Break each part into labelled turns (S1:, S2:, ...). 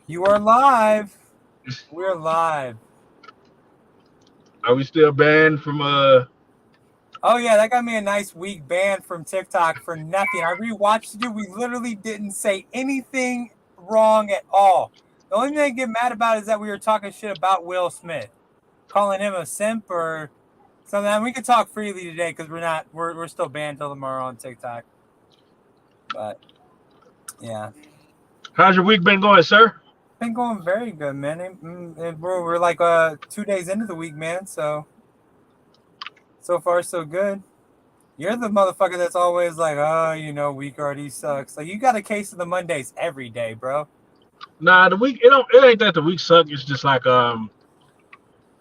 S1: You are live. We're live.
S2: Are we still banned from
S1: Oh yeah, that got me a nice week ban from TikTok for nothing. I rewatched it. We literally didn't say anything wrong at all. The only thing I get mad about is that we were talking shit about Will Smith, calling him a simp or something. And we can talk freely today because we're still banned till tomorrow on TikTok. But yeah,
S2: how's your week been going, sir?
S1: been going very good, man. We're like 2 days into the week, man. So far so good. You're the motherfucker that's always like, oh, week already sucks. Like you got a case of the Mondays every day, bro.
S2: Nah, the week it ain't that the week suck. It's just like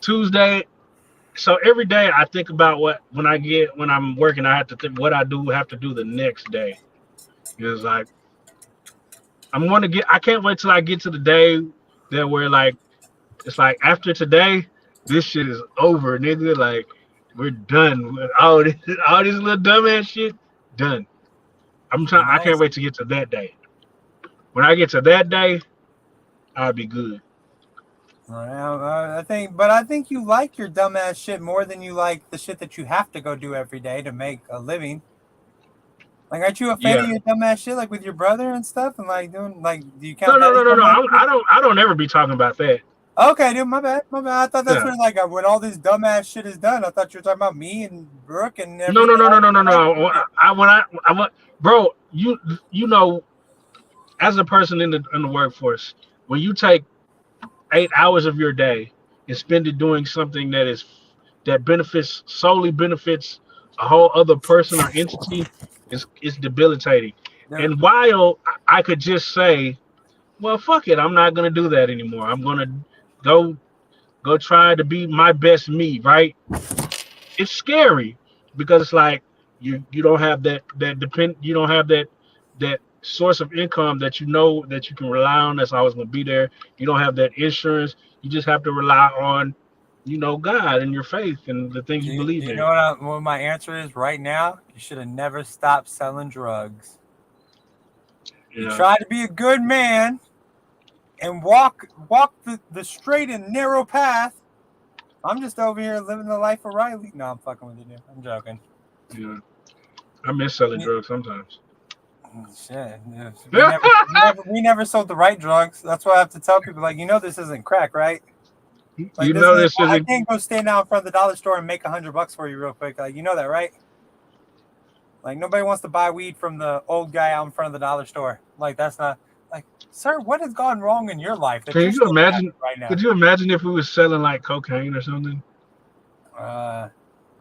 S2: Tuesday. So every day I think about when I'm working, I have to think what have to do the next day. It's like I can't wait till I get to the day that where like it's like after today, this shit is over, nigga. Like we're done with all this little dumbass shit. Done. I can't
S1: Nice.
S2: wait to get to that day. When I get to that day, I'll be good.
S1: I think you like your dumbass shit more than you like the shit that you have to go do every day to make a living. Like, aren't you a fan
S2: Yeah.
S1: of your dumbass shit, like with your brother and stuff, and like doing like, do you
S2: No,
S1: count
S2: no,
S1: that as
S2: no, no, no.
S1: dumbass shit?
S2: I don't ever be talking about that.
S1: Okay, dude, my bad, my bad. I thought that's
S2: Yeah.
S1: when all this dumbass shit is done. I thought you were talking about me and Brooke and
S2: No,
S1: everything.
S2: no, no, no,
S1: All
S2: no, no,
S1: the
S2: no.
S1: shit.
S2: I want, bro. You know, as a person in the workforce, when you take 8 hours of your day and spend it doing something that solely benefits a whole other person or entity, is debilitating.
S1: Dude,
S2: And while I could just say, well, fuck it, I'm not gonna do that anymore. I'm gonna go go try to be my best me, right? It's scary because it's like you don't have you don't have that source of income that you know that you can rely on that's always gonna be there. You don't have that insurance. You just have to rely on, God and your faith and the things
S1: do
S2: you
S1: you, do
S2: believe
S1: you
S2: in.
S1: know what my answer is right now? You should have never stopped selling drugs. You
S2: Yeah.
S1: try to be a good man and walk the straight and narrow path. I'm just over here living the life of Riley. No, I'm fucking with you, dude. I'm joking.
S2: Yeah. I miss selling
S1: Yeah,
S2: drugs sometimes.
S1: shit. Yeah, we never sold the right drugs. That's why I have to tell people, like, this isn't crack, right? Like
S2: You
S1: this
S2: know
S1: isn't.
S2: this
S1: I
S2: isn't.
S1: can't go stand out in front of the dollar store and make $100 for you real quick. Like, you know that, right? Like nobody wants to buy weed from the old guy out in front of the dollar store. Like that's not like, sir, what has gone wrong in your life that
S2: Can
S1: you're
S2: you
S1: still mad
S2: imagine?
S1: right now?
S2: Could you imagine if we was selling like cocaine or something?
S1: Uh,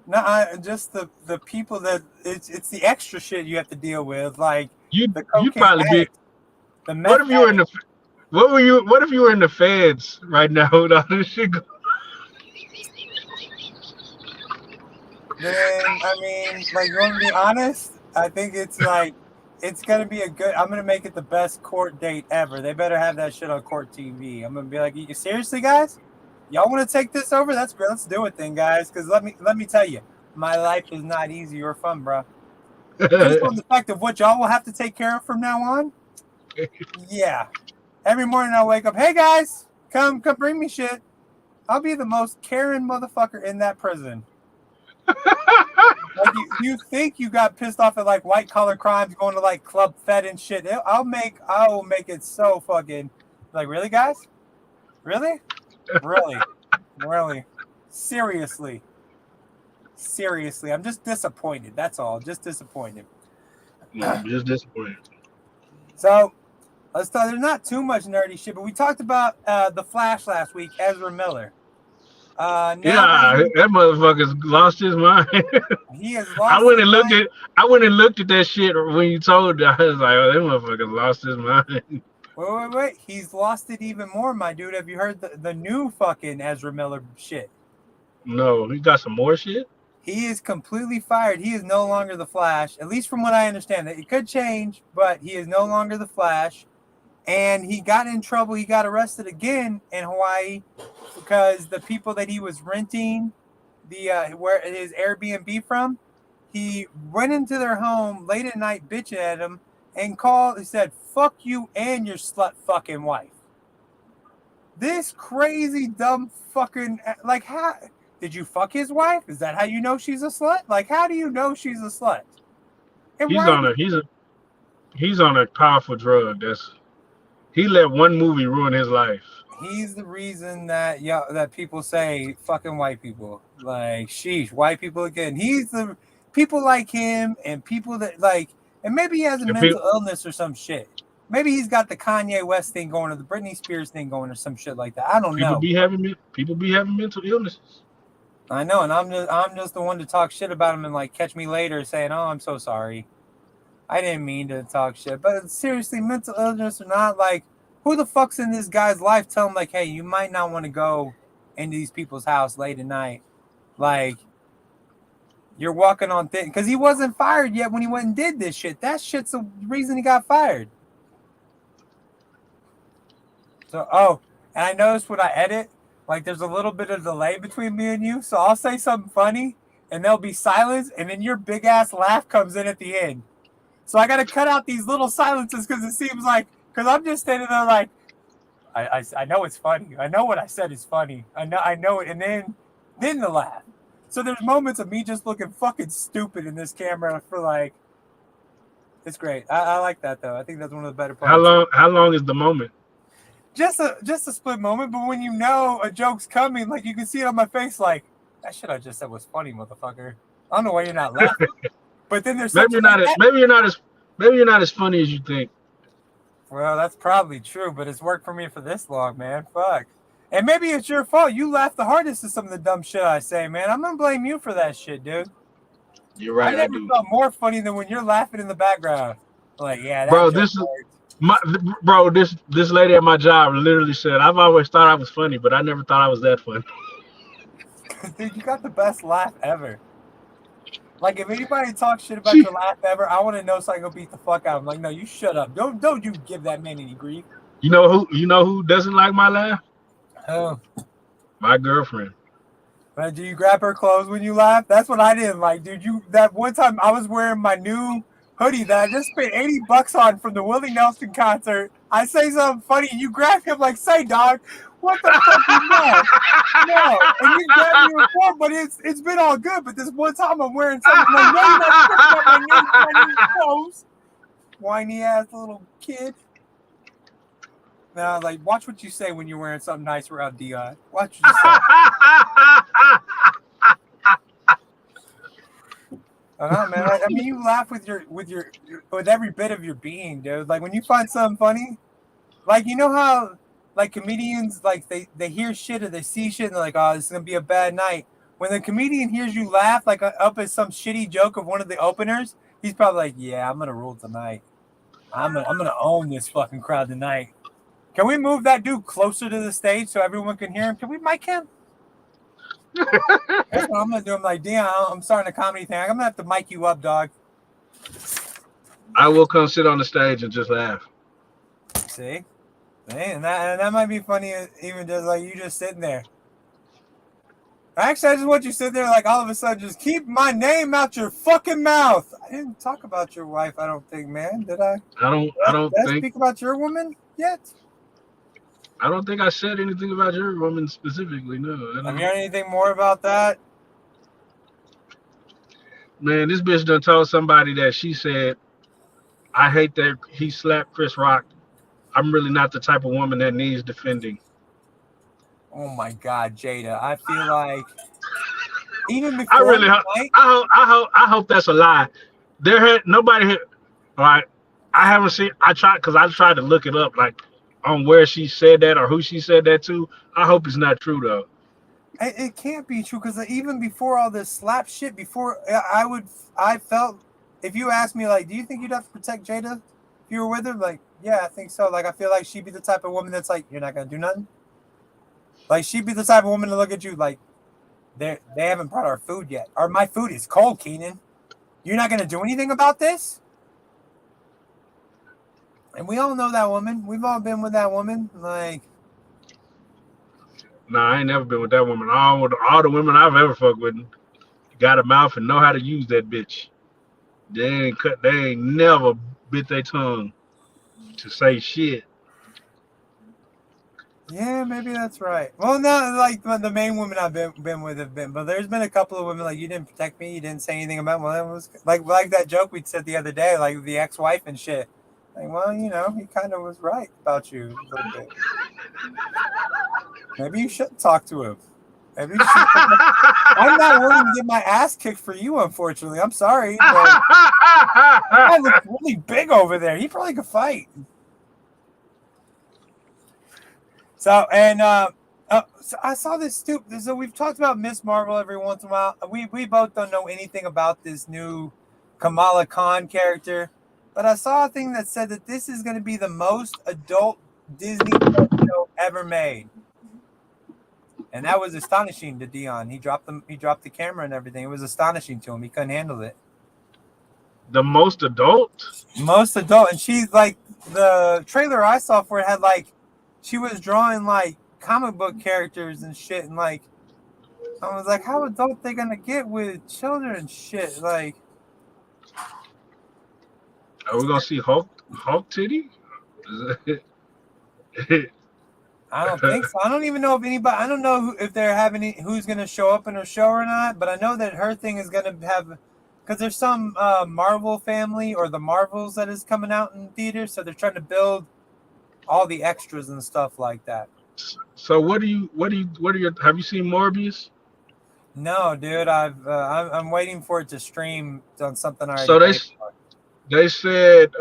S1: no, just the people that it's the extra shit you have to deal with, like the
S2: You'd
S1: cocaine
S2: probably be.
S1: addicts, the
S2: What
S1: meth
S2: if you were in
S1: addicts.
S2: the What if you were in the feds right now with all this shit?
S1: Then I mean, like you want to be honest, I think it's like it's gonna be a good. I'm gonna make it the best court date ever. They better have that shit on court TV. I'm gonna be like, you seriously, guys? Y'all want to take this over? That's great. Let's do it then, guys. Because let me tell you, my life is not easy or fun, bro. Just on the fact of what y'all will have to take care of from now on. Yeah. Every morning I'll wake up. Hey guys, come bring me shit. I'll be the most caring motherfucker in that prison. Like you think you got pissed off at like white collar crimes going to like Club Fed and shit. I will make it so fucking like, really, guys? Really? Really? Really? Seriously. Seriously. I'm just disappointed. That's all. Just disappointed.
S2: Yeah, I'm just disappointed.
S1: So let's talk. There's not too much nerdy shit, but we talked about the Flash last week, Ezra Miller. Now
S2: Yeah, that motherfucker's lost his mind.
S1: he has
S2: I
S1: lost
S2: went
S1: his
S2: and looked
S1: mind.
S2: at I went and looked at that shit when you told it. I was like, oh, that motherfucker lost his mind.
S1: Wait. He's lost it even more, my dude. Have you heard the new fucking Ezra Miller shit?
S2: No, he got some more shit.
S1: He is completely fired. He is no longer the Flash, at least from what I understand. It could change, but he is no longer the Flash. And he got in trouble. He got arrested again in Hawaii because the people that he was renting the where his Airbnb from, he went into their home late at night bitching at them and he said, "Fuck you and your slut fucking wife." This crazy dumb fucking like how did you fuck his wife? Is that how you know she's a slut? Like how do you know she's a slut? And
S2: He's
S1: why?
S2: on a he's on a powerful drug. He let one movie ruin his life.
S1: He's the reason that that people say fucking white people. Like sheesh, white people again. He's the people like him and people that like, and maybe he has a
S2: And
S1: mental illness or some shit. Maybe he's got the Kanye West thing going or the Britney Spears thing going or some shit like that. I don't know.
S2: People be having mental illnesses.
S1: I know, and I'm just the one to talk shit about him and like catch me later saying, "Oh, I'm so sorry. I didn't mean to talk shit." But seriously, mental illness or not, like who the fuck's in this guy's life tell him like, "Hey, you might not want to go into these people's house late at night." Like you're walking on thin because he wasn't fired yet when he went and did this shit. That shit's the reason he got fired. So, and I noticed when I edit, like there's a little bit of delay between me and you. So I'll say something funny and there'll be silence, and then your big ass laugh comes in at the end. So I got to cut out these little silences because it seems like, because I'm just standing there like, I know it's funny. I know what I said is funny. I know it. And then the laugh. So there's moments of me just looking fucking stupid in this camera for like, it's great. I like that though. I think that's one of the better parts.
S2: How long is the moment?
S1: Just a split moment, but when you know a joke's coming, like you can see it on my face, like that shit I just said was funny, motherfucker. I don't know why you're not laughing, but then there's
S2: maybe you're not as funny as you think.
S1: Well, that's probably true, but it's worked for me for this long, man. Fuck, and maybe it's your fault. You laugh the hardest at some of the dumb shit I say, man. I'm gonna blame you for that shit, dude.
S2: You're right.
S1: I never felt more funny than when you're laughing in the background. Like, yeah, that
S2: bro,
S1: joke
S2: this lady at my job literally said, "I've always thought I was funny, but I never thought I was that funny."
S1: Dude, you got the best laugh ever. Like, if anybody talks shit about your laugh ever, I want to know so I can go beat the fuck out of them. Like, no, you shut up. Don't you give that man any grief.
S2: You know who doesn't like my laugh?
S1: Oh.
S2: My girlfriend.
S1: But do you grab her clothes when you laugh? That's what I didn't like, dude. That one time I was wearing my new hoodie that I just spent $80 on from the Willie Nelson concert. I say something funny, and you grab him like, "Say, dog, what the fuck is that?" No, and you grab me before, but it's been all good. But this one time I'm wearing something like, "No, you're not picking up my new clothes." Whiny ass little kid. Now, like, watch what you say when you're wearing something nice around Dion. Watch what you say. I don't know, man. I mean, you laugh with every bit of your being, dude. Like when you find something funny, like you know how like comedians like they hear shit or they see shit and they're like, "Oh, this is gonna be a bad night." When the comedian hears you laugh like up at some shitty joke of one of the openers, he's probably like, "Yeah, I'm gonna rule tonight. I'm gonna own this fucking crowd tonight." Can we move that dude closer to the stage so everyone can hear him? Can we mic him? That's what I'm gonna do. I'm like, Dion, I'm starting a comedy thing. I'm gonna have to mic you up, dog.
S2: I will come sit on the stage and just laugh.
S1: See? And that might be funny, even just like you just sitting there. Actually, I just want you to sit there like all of a sudden just keep my name out your fucking mouth. I didn't talk about your wife, I don't think, man. Did I?
S2: I don't
S1: Did I
S2: think
S1: speak about your woman yet?
S2: I don't think I said anything about your woman specifically. No.
S1: Have you heard anything more about that?
S2: Man, this bitch done told somebody that she said, "I hate that he slapped Chris Rock. I'm really not the type of woman that needs defending."
S1: Oh my God, Jada! I feel like even before
S2: I hope that's a lie. Nobody here. All right, I haven't seen. I tried to look it up, like on where she said that or who she said that to. I hope it's not true though.
S1: It can't be true because even before all this slap shit, I felt if you asked me like, do you think you'd have to protect Jada if you were with her? Like, yeah, I think so. Like, I feel like she'd be the type of woman that's like, you're not gonna do nothing. Like, she'd be the type of woman to look at you like, they haven't brought our food yet, or my food is cold, Keenan. You're not gonna do anything about this. And we all know that woman. We've all been with that woman. Like,
S2: Nah, I ain't never been with that woman. All the women I've ever fucked with got a mouth and know how to use that bitch. They ain't never bit their tongue to say shit.
S1: Yeah, maybe that's right. Well, no, like the main women I've been with have been, but there's been a couple of women like you didn't protect me, you didn't say anything about. Well, that was like that joke we said the other day, like the ex-wife and shit. Like, well, you know, he kind of was right about you a little bit. Maybe you shouldn't talk to him. Maybe you should. I'm not willing to get my ass kicked for you, unfortunately. I'm sorry, but that guy looks really big over there. He probably could fight. So so I saw this stupid. So we've talked about Miss Marvel every once in a while. We both don't know anything about this new Kamala Khan character, but I saw a thing that said that this is going to be the most adult Disney show ever made, and that was astonishing to Dion. He dropped the camera and everything. It was astonishing to him. He couldn't handle it.
S2: The most adult?
S1: Most adult, and she's like the trailer I saw for it had like. She was drawing like comic book characters and shit, and like I was like, how adult they gonna get with children and shit? Like,
S2: Are we gonna see Hulk titty?
S1: I don't think so. I don't even know if anybody. I don't know if they're having who's gonna show up in her show or not. But I know that her thing is gonna have because there's some Marvel family or the Marvels that is coming out in theaters, so they're trying to build all the extras and stuff like that.
S2: So what are your have you seen Morbius?
S1: No, dude, I'm waiting for it to stream on something I already
S2: So
S1: paid for.
S2: they said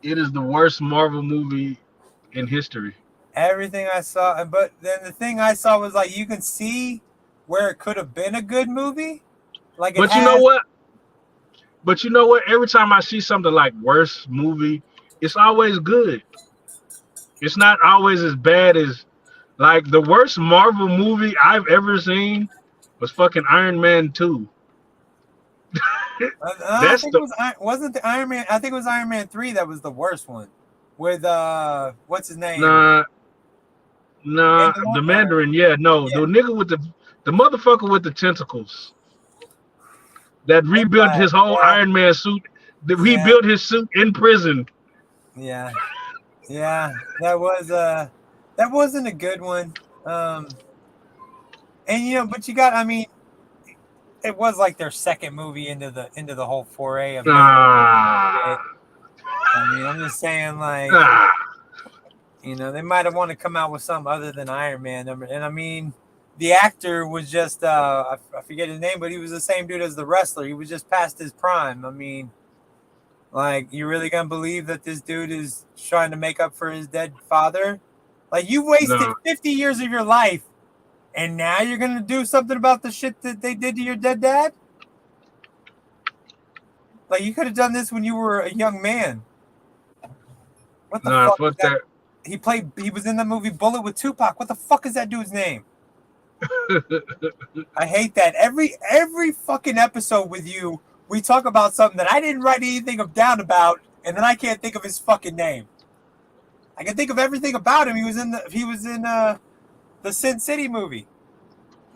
S2: it is the worst Marvel movie in history.
S1: Everything I saw, but then the thing I saw was like you can see where it could have been a good movie. Like,
S2: But you know what? But you know what? Every time I see something like worst movie, it's always good. It's not always as bad as like the worst Marvel movie I've ever seen was fucking Iron Man 2.
S1: I think wasn't the Iron Man. I think it was Iron Man 3 that was the worst one. With what's his name?
S2: Nah, the Mandarin. Yeah, no, the nigga with the motherfucker with the tentacles that rebuilt his whole Iron Man suit. That rebuilt his suit in prison.
S1: Yeah, that wasn't a good one. And you know, but you got. I mean, it was like their second movie into the whole foray of. I mean, I'm just saying, like, you know, they might have wanted to come out with something other than Iron Man. And I mean, the actor was just, I forget his name, but he was the same dude as the wrestler. He was just past his prime. I mean, like, you really gonna believe that this dude is trying to make up for his dead father? Like, you wasted 50 years of your life, and now you're gonna do something about the shit that they did to your dead dad? Like, you could have done this when you were a young man. What the fuck?
S2: Fuck that.
S1: He was in the movie Bullet with Tupac. What the fuck is that dude's name? I hate that. Every fucking episode with you, we talk about something that I didn't write anything down about, and then I can't think of his fucking name. I can think of everything about him. He was in the Sin City movie.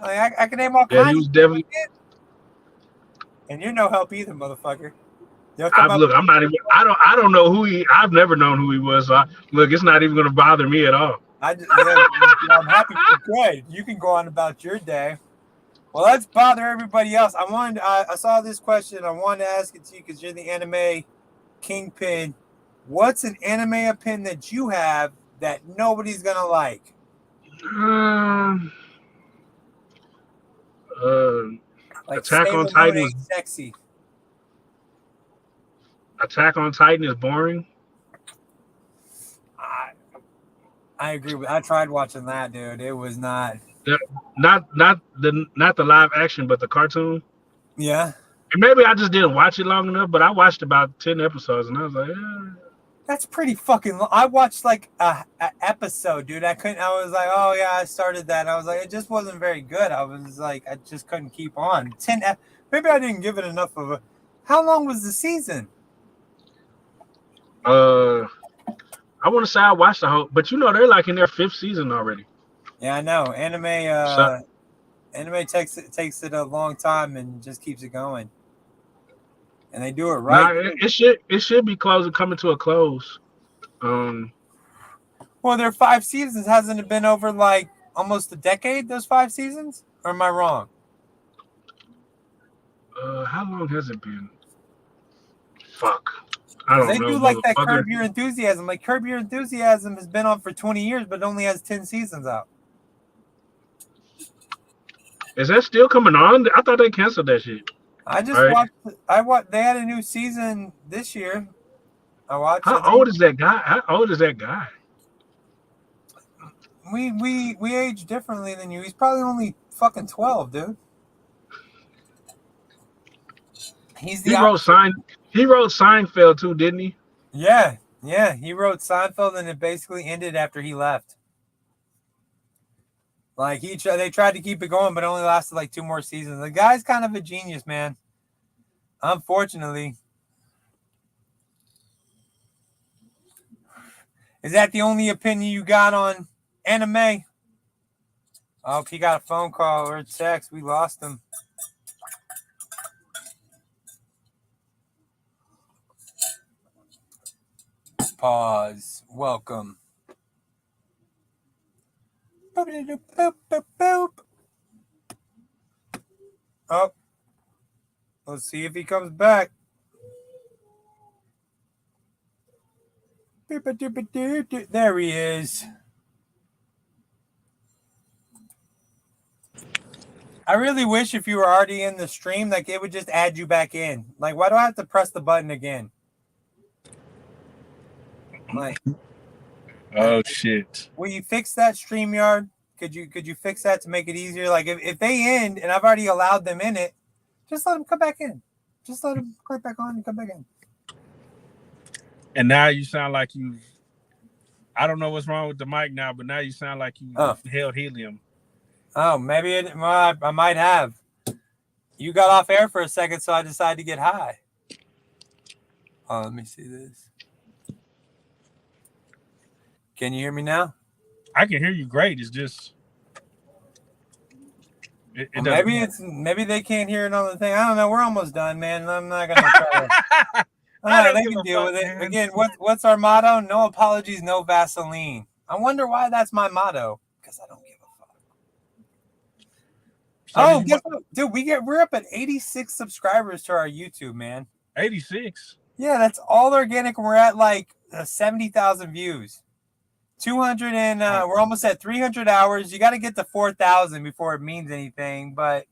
S1: I can name all kinds.
S2: He was definitely.
S1: And you're no help either, motherfucker.
S2: I'm not even. I don't know who he. I've never known who he was. So look, it's not even going to bother me at all.
S1: I'm happy for good. You can go on about your day. Well, let's bother everybody else. I saw this question. I wanted to ask it to you because you're the anime kingpin. What's an anime opinion that you have that nobody's gonna like? Like
S2: Attack on Titan is
S1: sexy.
S2: Attack on Titan is boring.
S1: I agree with. I tried watching that, dude. It was not.
S2: Not the live action, but the cartoon.
S1: Yeah.
S2: And maybe I just didn't watch it long enough, but I watched about 10 episodes, and I was like,
S1: That's pretty fucking long. I watched like a episode, dude. I was like, oh yeah, I started that. And I was like, it just wasn't very good. I was like, I just couldn't keep on. Maybe I didn't give it enough of a. How long was the season?
S2: I want to say I watched the whole, but you know they're like in their 5th season already.
S1: Yeah, I know. Anime takes it a long time and just keeps it going. and they do it
S2: Nah,
S1: right.
S2: it should be coming to a close.
S1: Well, their 5 seasons hasn't it been over like almost a decade? Those 5 seasons, or am I wrong?
S2: How long has it been? Fuck, I
S1: Because
S2: don't
S1: they
S2: know,
S1: do like that
S2: motherfucker.
S1: Curb Your Enthusiasm. Like Curb Your Enthusiasm has been on for 20 years, but only has 10 seasons out.
S2: Is that still coming on? I thought they canceled that shit.
S1: I just
S2: Right?
S1: watched. I watched. They had a new season this year. I watched.
S2: How
S1: I think
S2: old is that guy? How old is that guy?
S1: we age differently than you. He's probably only fucking 12, dude. He's the
S2: He wrote
S1: opposite.
S2: Sein. He wrote Seinfeld too, didn't he?
S1: Yeah, yeah. He wrote Seinfeld, and it basically ended after he left. Like they tried to keep it going, but it only lasted like 2 more seasons. The guy's kind of a genius, man. Unfortunately, is that the only opinion you got on anime? Oh, if he got a phone call or a text, we lost him. Pause. Welcome. Boop, boop, boop, boop. Oh, let's see if he comes back. There he is. I really wish if you were already in the stream, like it would just add you back in. Like, why do I have to press the button again? Like,
S3: oh shit!
S1: will you fix that, StreamYard? Could you fix that to make it easier? Like, if they end and I've already allowed them in it, just let them come back in. Just let them click back on and come back in.
S3: And now you sound like you. I don't know what's wrong with the mic now, but now you sound like you held helium.
S1: Oh, maybe I might have. You got off air for a second, so I decided to get high. Oh, let me see this. Can you hear me now?
S3: I can hear you great. It's just
S1: maybe they can't hear it on the thing. I don't know. We're almost done, man. I'm not gonna try to. They can deal with it. Man. Again, what's our motto? No apologies, no Vaseline. I wonder why that's my motto. Because I don't give a fuck. So guess what? Dude, we're up at 86 subscribers to our YouTube, man.
S3: 86?
S1: Yeah, that's all organic, and we're at like 70,000 views. 200 and we're almost at 300 hours. You got to get to 4,000 before it means anything, but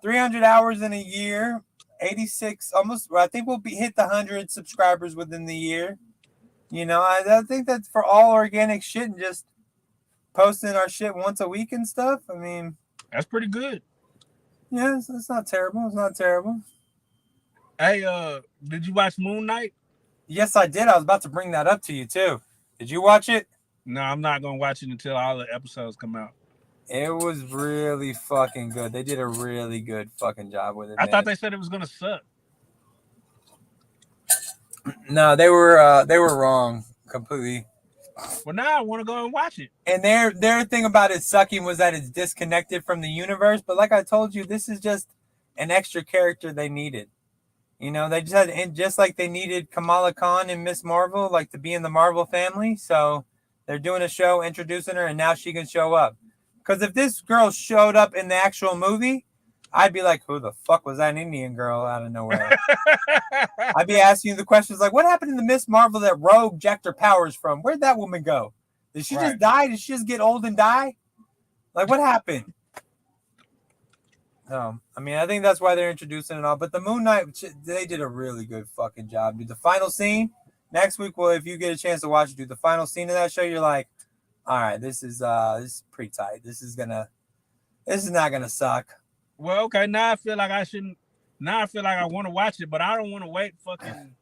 S1: 300 hours in a year, 86 almost. I think we'll hit the 100 subscribers within the year. You know, I think that's for all organic shit and just posting our shit once a week and stuff. I mean,
S3: that's pretty good.
S1: Yeah, it's not terrible. It's not terrible.
S3: Hey, did you watch Moon Knight?
S1: Yes, I did. I was about to bring that up to you too. Did you watch it?
S3: No, I'm not gonna watch it until all the episodes come out.
S1: It was really fucking good. They did a really good fucking job with it.
S3: I thought they said it was gonna suck.
S1: No, they were wrong completely.
S3: Well, now I want to go and watch it.
S1: And their thing about it sucking was that it's disconnected from the universe. But like I told you, this is just an extra character they needed. You know, they just had, and just like they needed Kamala Khan and Miss Marvel, like to be in the Marvel family. So they're doing a show, introducing her, and now she can show up. Because if this girl showed up in the actual movie, I'd be like, who the fuck was that Indian girl out of nowhere? I'd be asking you the questions like, what happened to the Miss Marvel that Rogue jacked her powers from? Where'd that woman go? Did she just die? Did she just get old and die? Like, what happened? I mean, I think that's why they're introducing it all. But the Moon Knight, they did a really good fucking job, dude. The final scene, next week, well, if you get a chance to watch it, dude, the final scene of that show, you're like, all right, this is pretty tight. This is not gonna suck.
S3: Well, okay, now I feel like I shouldn't. Now I feel like I want to watch it, but I don't want to wait fucking.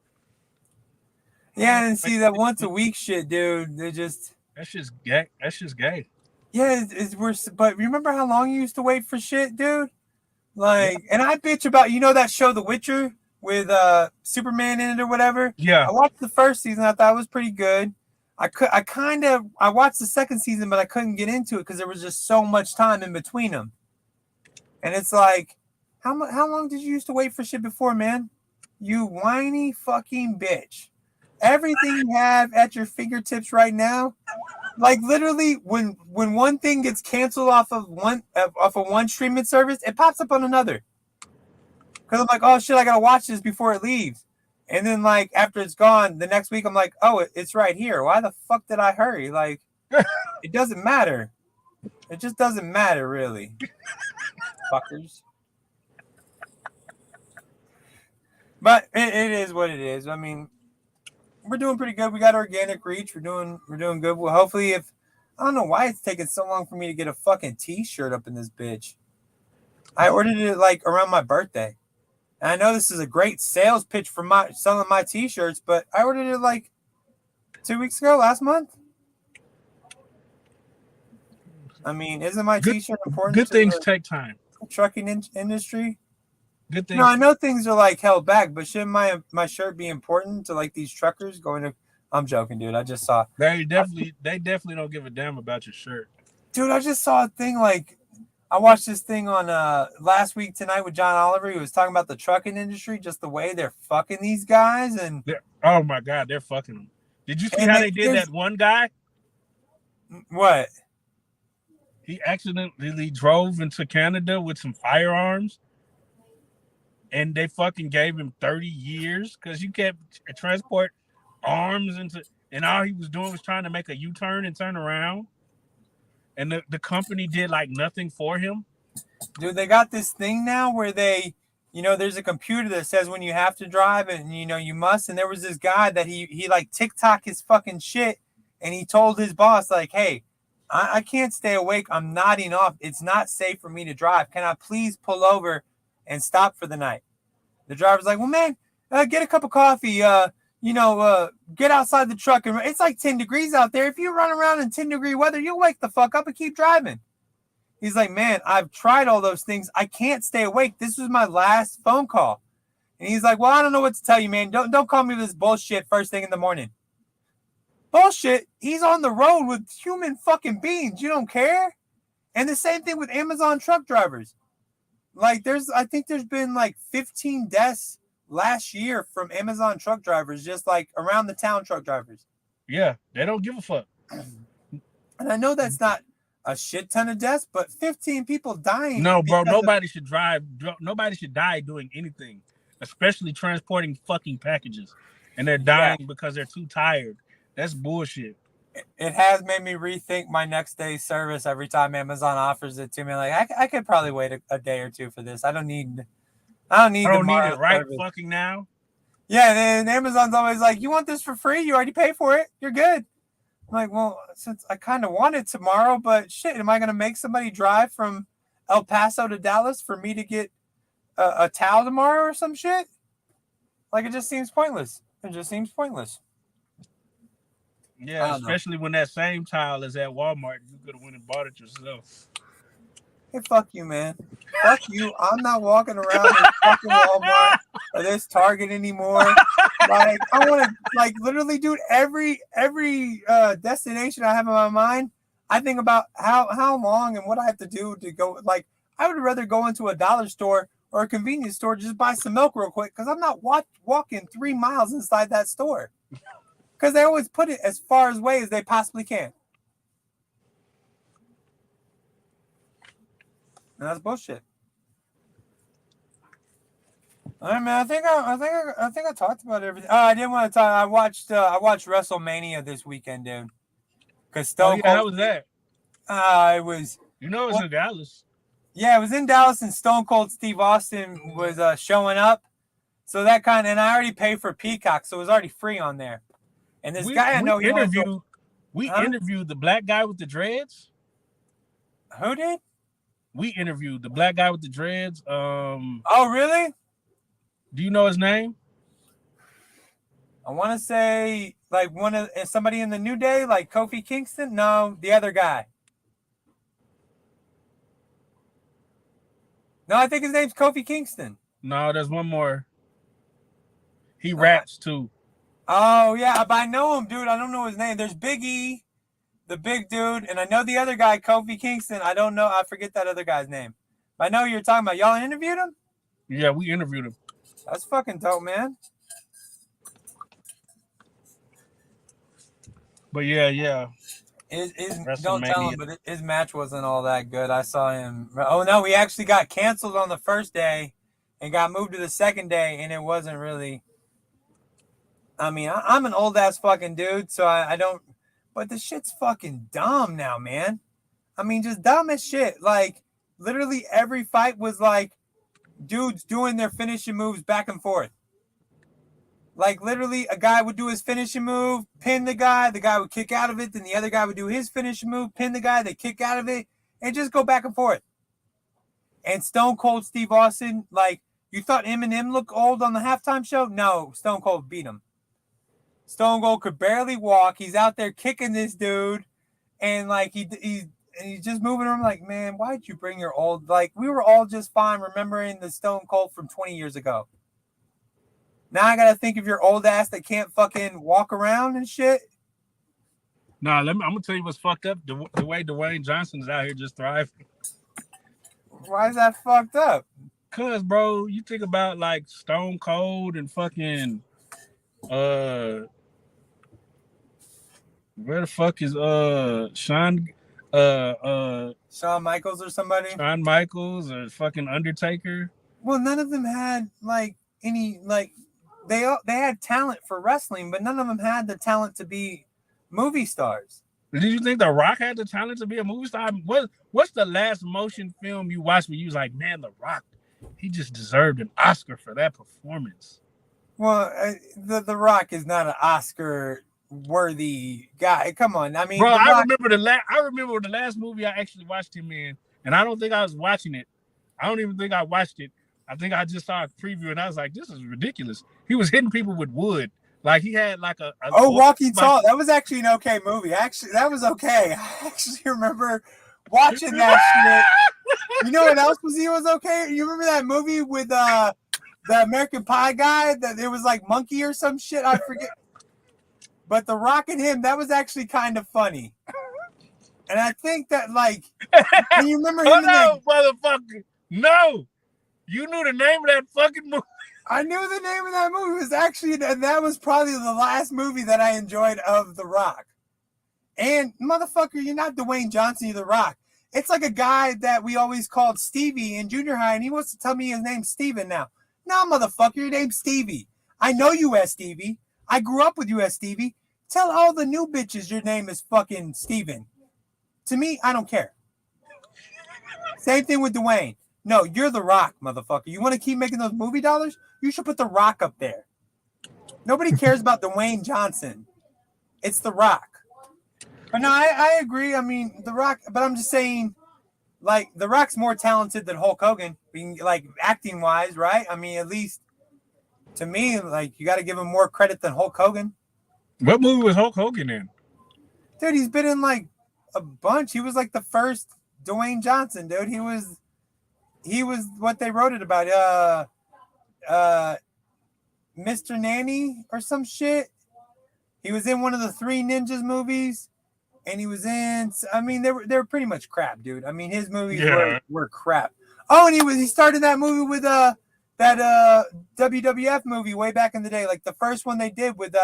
S1: Yeah, and see that once a week shit, dude. They're just.
S3: That's just gay. That's just gay.
S1: Yeah, but remember how long you used to wait for shit, dude? Like, yeah. And I bitch about, you know, that show, The Witcher, with Superman in it or whatever.
S3: Yeah.
S1: I watched the first season. I thought it was pretty good. I watched the second season, but I couldn't get into it because there was just so much time in between them. And it's like, how long did you used to wait for shit before, man? You whiny fucking bitch. Everything you have at your fingertips right now, like literally when one thing gets canceled off of one streaming service, it pops up on another. Because I'm like, oh shit, I gotta watch this before it leaves. And then like after it's gone, the next week I'm like, oh, it's right here. Why the fuck did I hurry? Like, it doesn't matter. It just doesn't matter, really. Fuckers. But it is what it is. I mean, we're doing pretty good. We got organic reach. We're doing good. Well, hopefully, if I don't know why it's taking so long for me to get a fucking t-shirt up in this bitch. I ordered it like around my birthday. And I know this is a great sales pitch for selling my t-shirts, but I ordered it like 2 weeks ago, last month. I mean, isn't my t-shirt important?
S3: Good things take time.
S1: Trucking industry.
S3: Good things.
S1: No, I know things are like held back, but shouldn't my shirt be important to like these truckers going to? I'm joking, dude. I just saw.
S3: They definitely don't give a damn about your shirt.
S1: Dude, I just saw a thing like I watched this thing on last week tonight with John Oliver. He was talking about the trucking industry, just the way they're fucking these guys, and
S3: oh my god, they're fucking them. Did you see how they did that one guy?
S1: What?
S3: He accidentally drove into Canada with some firearms, and they fucking gave him 30 years because you can't transport arms into. And all he was doing was trying to make a U-turn and turn around. And the company did like nothing for him.
S1: Dude, they got this thing now where they, there's a computer that says when you have to drive and, you must. And there was this guy that he like TIK Tok his fucking shit. And he told his boss, like, hey, I can't stay awake. I'm nodding off. It's not safe for me to drive. Can I please pull over and stop for the night? The driver's like, well, man, get a cup of coffee. Get outside the truck. And it's like 10 degrees out there. If you run around in 10-degree weather, you'll wake the fuck up and keep driving. He's like, man, I've tried all those things. I can't stay awake. This was my last phone call. And he's like, well, I don't know what to tell you, man. Don't call me with this bullshit first thing in the morning. Bullshit. He's on the road with human fucking beings. You don't care? And the same thing with Amazon truck drivers. Like, I think there's been like 15 deaths last year from Amazon truck drivers, just like around the town truck drivers.
S3: Yeah, they don't give a fuck.
S1: And I know that's not a shit ton of deaths, but 15 people dying.
S3: No, bro, nobody should drive. Nobody should die doing anything, especially transporting fucking packages. And they're dying because they're too tired. That's bullshit.
S1: It has made me rethink my next day's service every time Amazon offers it to me. Like, I could probably wait a day or two for this. I don't need it right service.
S3: Fucking now.
S1: Yeah, and Amazon's always like, you want this for free? You already pay for it. You're good. I'm like, well, since I kind of want it tomorrow, but shit, am I going to make somebody drive from El Paso to Dallas for me to get a towel tomorrow or some shit? Like, it just seems pointless.
S3: Yeah, especially when that same towel is at Walmart. You could have went and bought it yourself.
S1: Hey, fuck you, man. Fuck you. I'm not walking around in fucking Walmart or this Target anymore. Like, I want to, like, literally, dude, every destination I have in my mind, I think about how long and what I have to do to go. Like, I would rather go into a dollar store or a convenience store, just buy some milk real quick, because I'm not walking 3 miles inside that store. Because they always put it as far away as they possibly can. And that's bullshit. All right, man. I think I talked about everything. Oh, I didn't want to talk. I watched WrestleMania this weekend, dude. Because Stone Cold.
S3: How was that?
S1: It was.
S3: It was in Dallas.
S1: Yeah, it was in Dallas, and Stone Cold Steve Austin was showing up. So that and I already paid for Peacock, so it was already free on there. And this guy I know
S3: interviewed the black guy with the dreads.
S1: Who did?
S3: We interviewed the black guy with the dreads.
S1: Oh, really?
S3: Do you know his name?
S1: I want to say like somebody in the New Day, like Kofi Kingston. No, the other guy. No, I think his name's Kofi Kingston.
S3: No, there's one more. He raps too.
S1: Oh, yeah, but I know him, dude. I don't know his name. There's Big E, the big dude, and I know the other guy, Kofi Kingston. I don't know. I forget that other guy's name. But I know you're talking about. Y'all interviewed him?
S3: Yeah, we interviewed him.
S1: That's fucking dope, man.
S3: But yeah.
S1: Don't tell
S3: WrestleMania.
S1: him, but his match wasn't all that good. I saw him. Oh no, we actually got canceled on the first day, and got moved to the second day, and it wasn't really. I mean, I'm an old ass fucking dude, so I don't. But the shit's fucking dumb now, man. I mean, just dumb as shit. Like literally every fight was like dudes doing their finishing moves back and forth. Like literally, a guy would do his finishing move, pin the guy would kick out of it, then the other guy would do his finishing move, pin the guy, they kick out of it, and just go back and forth. And Stone Cold Steve Austin, like, you thought Eminem looked old on the halftime show? No, Stone Cold beat him. Stone Cold could barely walk. He's out there kicking this dude, and like he's just moving around. Like, man, why'd you bring your old? Like, we were all just fine remembering the Stone Cold from 20 years ago. Now I gotta think of your old ass that can't fucking walk around and shit.
S3: Nah, I'm gonna tell you what's fucked up. The way Dwayne Johnson's out here just thriving.
S1: Why is that fucked up?
S3: Cause, bro, you think about like Stone Cold and fucking where the fuck is Shawn
S1: Michaels or somebody?
S3: Shawn Michaels or fucking Undertaker?
S1: Well, none of them had like any like they had talent for wrestling, but none of them had the talent to be movie stars.
S3: Did you think The Rock had the talent to be a movie star? What's the last motion film you watched where you was like, man, The Rock, he just deserved an Oscar for that performance?
S1: Well, the Rock is not an Oscar worthy guy. Come on, I mean,
S3: bro,
S1: I
S3: remember the last movie I actually watched him in, and I don't think I was watching it. I don't even think I watched it. I think I just saw a preview, and I was like, this is ridiculous. He was hitting people with wood. Like, he had like a
S1: Walking Tall. That was actually an okay movie. Actually, that was okay. I actually remember watching that shit. You know what else was okay? You remember that movie with the American Pie guy? That it was like Monkey or some shit. I forget. But The Rock and him, that was actually kind of funny. And I think that, like, can you remember him?
S3: No, motherfucker. No. You knew the name of that fucking movie.
S1: I knew the name of that movie. It was actually, and that was probably the last movie that I enjoyed of The Rock. And motherfucker, you're not Dwayne Johnson, you're The Rock. It's like a guy that we always called Stevie in junior high, and he wants to tell me his name's Steven now. No, motherfucker, your name's Stevie. I know you as Stevie. I grew up with you as Stevie. Tell all the new bitches your name is fucking Steven. To me, I don't care. Same thing with Dwayne. No, you're The Rock, motherfucker. You want to keep making those movie dollars? You should put The Rock up there. Nobody cares about Dwayne Johnson. It's The Rock. But no, I agree. I mean, The Rock, but I'm just saying, like, The Rock's more talented than Hulk Hogan, being like acting-wise, right? I mean, at least to me, like, you got to give him more credit than Hulk Hogan.
S3: What movie was Hulk Hogan in?
S1: Dude, he's been in like a bunch. He was like the first Dwayne Johnson, dude. He was what they wrote it about. Mr. Nanny or some shit. He was in one of the Three Ninjas movies, and he was in. I mean, they were pretty much crap, dude. I mean, his movies were crap. Oh, and he started that movie with that WWF movie way back in the day, like the first one they did with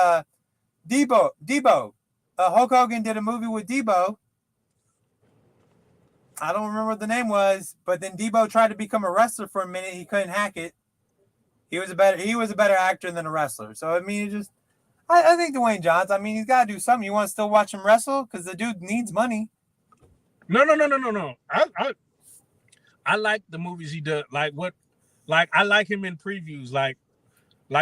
S1: Debo. Hulk Hogan did a movie with Debo. I don't remember what the name was, but then Debo tried to become a wrestler for a minute. He couldn't hack it. He was a better actor than a wrestler. So I mean, I think Dwayne Johnson. I mean, he's got to do something. You want to still watch him wrestle because the dude needs money.
S3: No. I like the movies he does. I like him in previews. Like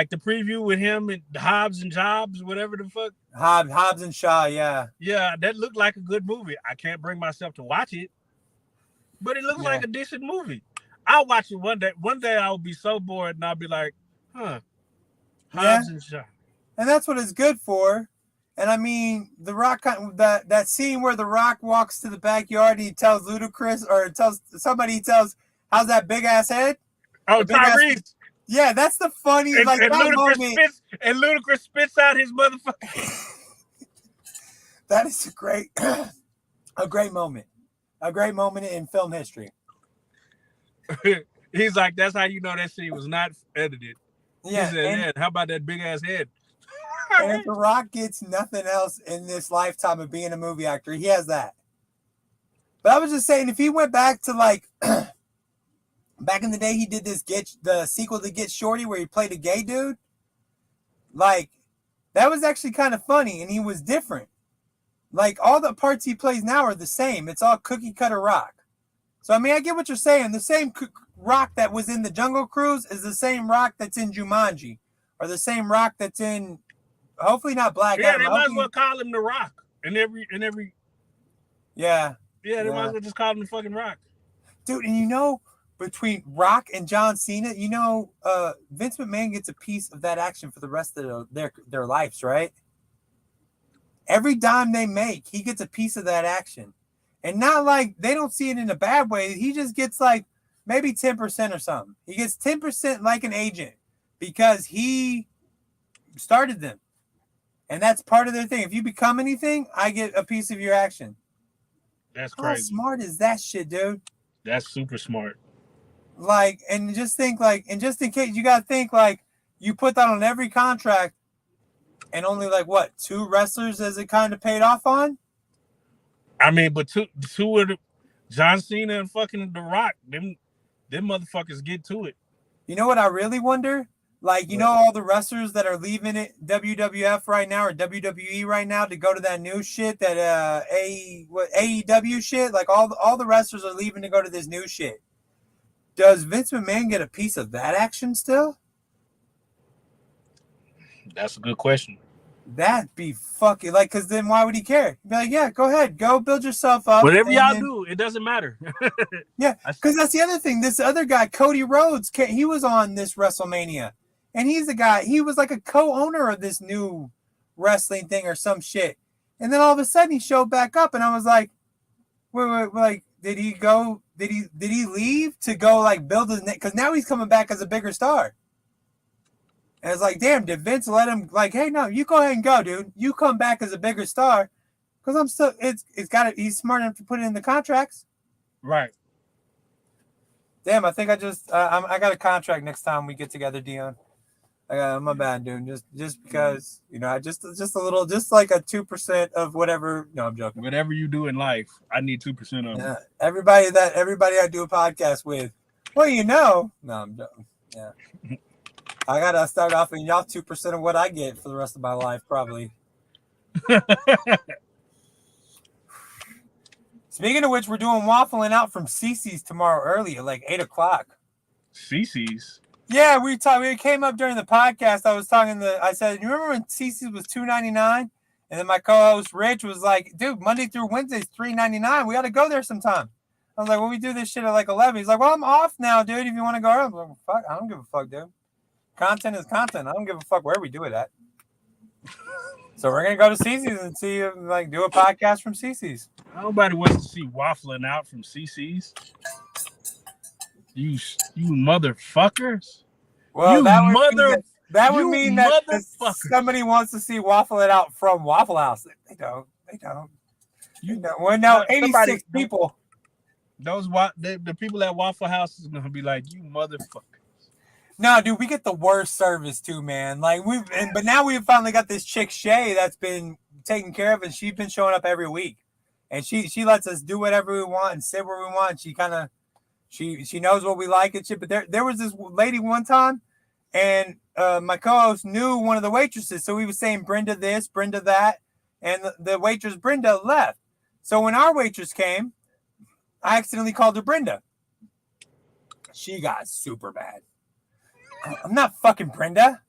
S3: the preview with him and Hobbs and Jobs, whatever the fuck.
S1: Hobbs and Shaw, yeah.
S3: Yeah, that looked like a good movie. I can't bring myself to watch it, but it looks like a decent movie. I'll watch it one day. One day I'll be so bored and I'll be like, Hobbs and Shaw.
S1: And that's what it's good for. And I mean, The Rock, that scene where The Rock walks to the backyard and he tells Ludacris, or tells somebody, how's that big ass head?
S3: Oh, Tyrese.
S1: Yeah, that's the funny, and
S3: Ludacris spits out his motherfucker.
S1: That is a great moment. A great moment in film history.
S3: He's like, that's how you know that scene was not edited. He said, "Yeah, how about that big ass head?"
S1: And if The Rock gets nothing else in this lifetime of being a movie actor, he has that. But I was just saying, if he went back to like back in the day, he did the sequel to Get Shorty where he played a gay dude. Like that was actually kind of funny, and he was different. Like all the parts he plays now are the same. It's all cookie cutter Rock. So I mean, I get what you're saying. The same Rock that was in the Jungle Cruise is the same Rock that's in Jumanji, or the same Rock that's in. Hopefully not Black Adam.
S3: Yeah, they might as well call him The Rock in every.
S1: Yeah.
S3: Yeah, they might as well just call him the fucking Rock.
S1: Dude, and you know, between Rock and John Cena, you know, Vince McMahon gets a piece of that action for the rest of their lives, right? Every dime they make, he gets a piece of that action. And not like they don't see it in a bad way. He just gets like maybe 10% or something. He gets 10% like an agent because he started them. And that's part of their thing. If you become anything, I get a piece of your action.
S3: That's crazy.
S1: How smart is that shit, dude?
S3: That's super smart.
S1: Like, and just think like, and just in case, you got to think like, you put that on every contract and only like what, 2 wrestlers as it kind of paid off on?
S3: I mean, but two of the, John Cena and fucking The Rock, them motherfuckers get to it.
S1: You know what I really wonder? Like, you know, all the wrestlers that are leaving it WWF right now or WWE right now to go to that new shit, that AEW shit. Like all the wrestlers are leaving to go to this new shit. Does Vince McMahon get a piece of that action still?
S3: That's a good question.
S1: That'd be fucking like, because then why would he care? He'd be like, yeah, go ahead, go build yourself up.
S3: Whatever y'all do, it doesn't matter.
S1: Yeah, because that's the other thing. This other guy, Cody Rhodes, he was on this WrestleMania. And he's the guy, he was like a co-owner of this new wrestling thing or some shit. And then all of a sudden he showed back up and I was like, wait, like, did he leave to go like build his name? Because now he's coming back as a bigger star. And it's like, damn, did Vince let him like, hey, no, you go ahead and go, dude. You come back as a bigger star. Because I'm still, he's smart enough to put it in the contracts.
S3: Right.
S1: Damn, I think I got a contract next time we get together, Dion. My bad, dude. Just because, you know, just a little, just like a 2% of whatever. No, I'm joking.
S3: Whatever you do in life, I need 2% of it.
S1: Yeah. Everybody I do a podcast with. Well, you know. No, I'm joking. Yeah. I gotta start off and y'all 2% of what I get for the rest of my life, probably. Speaking of which, we're doing waffling out from Cece's tomorrow early at like 8:00.
S3: Cece's.
S1: Yeah, we came up during the podcast. I said, you remember when Cece's was $2.99? And then my co-host Rich was like, dude, Monday through Wednesday's $3.99. We got to go there sometime. I was like, well, we do this shit at like 11. He's like, well, I'm off now, dude. If you want to go, I'm like, fuck, I don't give a fuck, dude. Content is content. I don't give a fuck where we do it at. So we're gonna go to Cece's and see, do a podcast from Cece's.
S3: Nobody wants to see waffling out from Cece's. You motherfuckers.
S1: Well, that would mean that somebody wants to see Waffle It Out from Waffle House. They don't. Well, no, 86 people.
S3: The people at Waffle House is gonna be like, you motherfuckers.
S1: No, dude, we get the worst service too, man. Like but now we've finally got this chick Shay that's been taken care of, and she's been showing up every week, and she lets us do whatever we want and sit where we want. She kind of. She knows what we like and shit. But there was this lady one time, and my co-host knew one of the waitresses. So he was saying Brenda this, Brenda that. And the waitress Brenda left. So when our waitress came, I accidentally called her Brenda. She got super bad. I'm not fucking Brenda.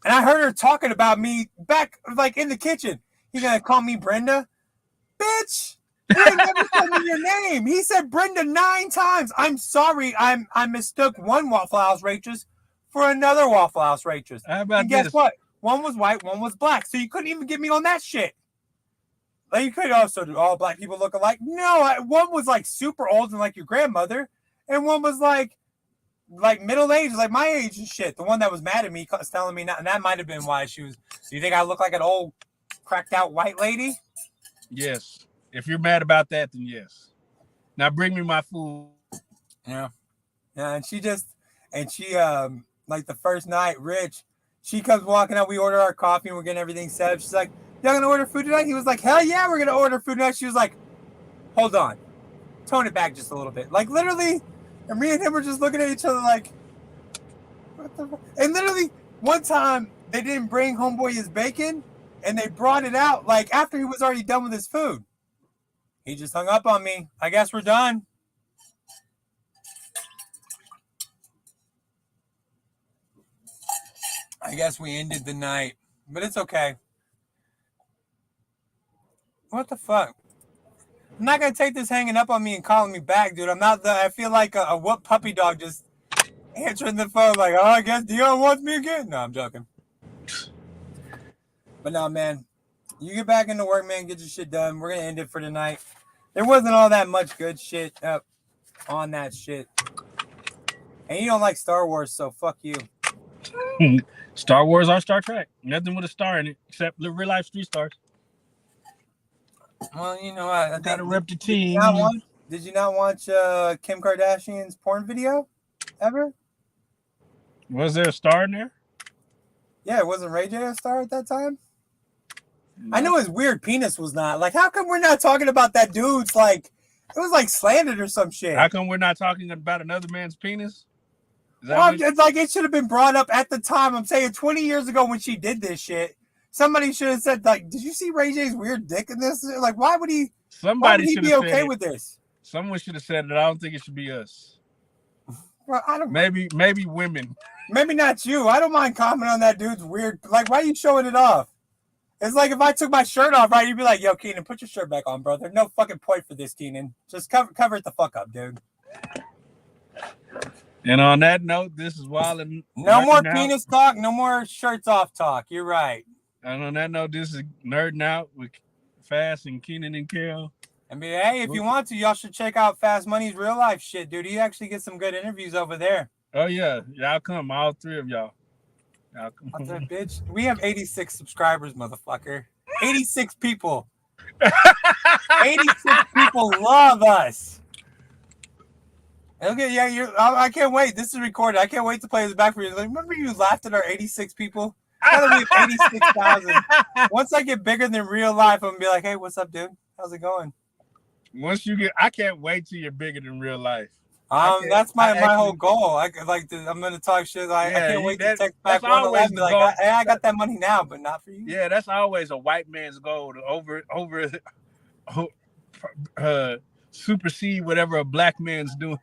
S1: And I heard her talking about me back like in the kitchen. You gonna call me Brenda? Bitch! You ain't never told me your name. He said Brenda 9 times. I'm sorry. I mistook one Waffle House waitress for another Waffle House waitress. And guess what? One was white, one was black. So you couldn't even get me on that shit. Like you could also do all black people look alike. No, one was like super old and like your grandmother, and one was like middle aged, like my age and shit. The one that was mad at me was telling me not, and that might have been why she was. Do you think I look like an old cracked out white lady?
S3: Yes. If you're mad about that, then yes. Now bring me my food.
S1: Yeah. Yeah, and she like the first night, Rich, she comes walking out. We order our coffee and we're getting everything set up. She's like, y'all gonna order food tonight? He was like, hell yeah, we're gonna order food tonight. She was like, hold on, tone it back just a little bit. Like literally, and me and him were just looking at each other like, what the fuck? And literally one time they didn't bring homeboy his bacon and they brought it out like after he was already done with his food. He just hung up on me. I guess we're done. I guess we ended the night, but it's okay. What the fuck? I'm not gonna take this hanging up on me and calling me back, dude. I'm not. I feel like a whoop puppy dog just answering the phone like, oh, I guess Dion wants me again. No, I'm joking. But no, man, you get back into work, man. Get your shit done. We're gonna end it for tonight. There wasn't all that much good shit up on that shit, and you don't like Star Wars, so fuck you.
S3: Star Wars or Star Trek. Nothing with a star in it except real life 3 stars.
S1: Well, you know, I
S3: Gotta rep the team.
S1: Did you not watch Kim Kardashian's porn video ever?
S3: Was there a star in there?
S1: Yeah, it wasn't Ray J a star at that time? No. I know his weird penis was not. Like, how come we're not talking about that dude's, like, it was like slandered or some shit?
S3: How come we're not talking about another man's penis?
S1: Well, it's like it should have been brought up at the time. I'm saying 20 years ago when she did this shit, somebody should have said, like, did you see Ray J's weird dick in this? Like, why would he be okay with this?
S3: Someone should have said it. I don't think it should be us.
S1: Well, I don't.
S3: Maybe women.
S1: Maybe not you. I don't mind commenting on that dude's weird. Like, why are you showing it off? It's like if I took my shirt off, right? You'd be like, yo, Keenan, put your shirt back on, brother. No fucking point for this, Keenan. Just cover it the fuck up, dude.
S3: And on that note, this is Wild and
S1: no more penis talk, no more shirts off talk. You're right.
S3: And on that note, this is NerdN Out with Fass and Keenan and Carol.
S1: I mean, hey, if you want to, y'all should check out Fast Money's real life shit, dude. He actually gets some good interviews over there.
S3: Oh yeah, y'all come, all 3 of y'all. Y'all come.
S1: What's up, bitch? We have 86 subscribers, motherfucker. 86 people. 86 people love us. Okay, yeah, I can't wait. This is recorded. I can't wait to play this back for you. Like, remember you laughed at our 86 people? Now that we have 86,000. Once I get bigger than real life, I'm gonna be like, hey, what's up, dude? How's it going?
S3: Once you get, I can't wait till you're bigger than real life.
S1: That's my whole goal. I'm gonna talk shit. I can't wait to text back 111 and be like, hey, I got that money now, but not for you.
S3: Yeah, that's always a white man's goal to supersede whatever a black man's doing.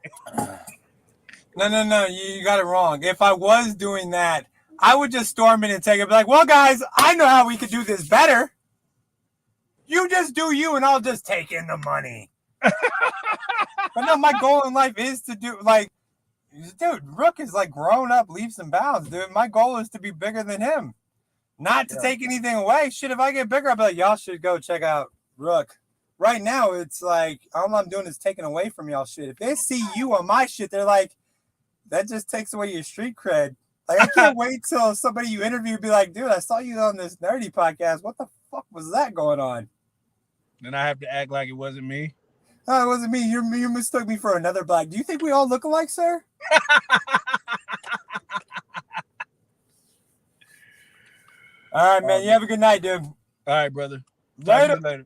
S1: No, you got it wrong. If I was doing that, I would just storm in and take it. Be like, well, guys, I know how we could do this better. You just do you, and I'll just take in the money. But no, my goal in life is to do, like, dude, Rook is like grown up leaps and bounds, dude. My goal is to be bigger than him. Not to take anything away. Shit, if I get bigger, I'll be like, y'all should go check out Rook. Right now, it's like, all I'm doing is taking away from y'all shit. If they see you on my shit, they're like, that just takes away your street cred. Like, I can't wait till somebody you interview be like, dude, I saw you on this nerdy podcast. What the fuck was that going on?
S3: Then I have to act like it wasn't me.
S1: Oh, it wasn't me. You mistook me for another black. Do you think we all look alike, sir? All right, man. You have a good night, dude.
S3: All right, brother.
S1: Later.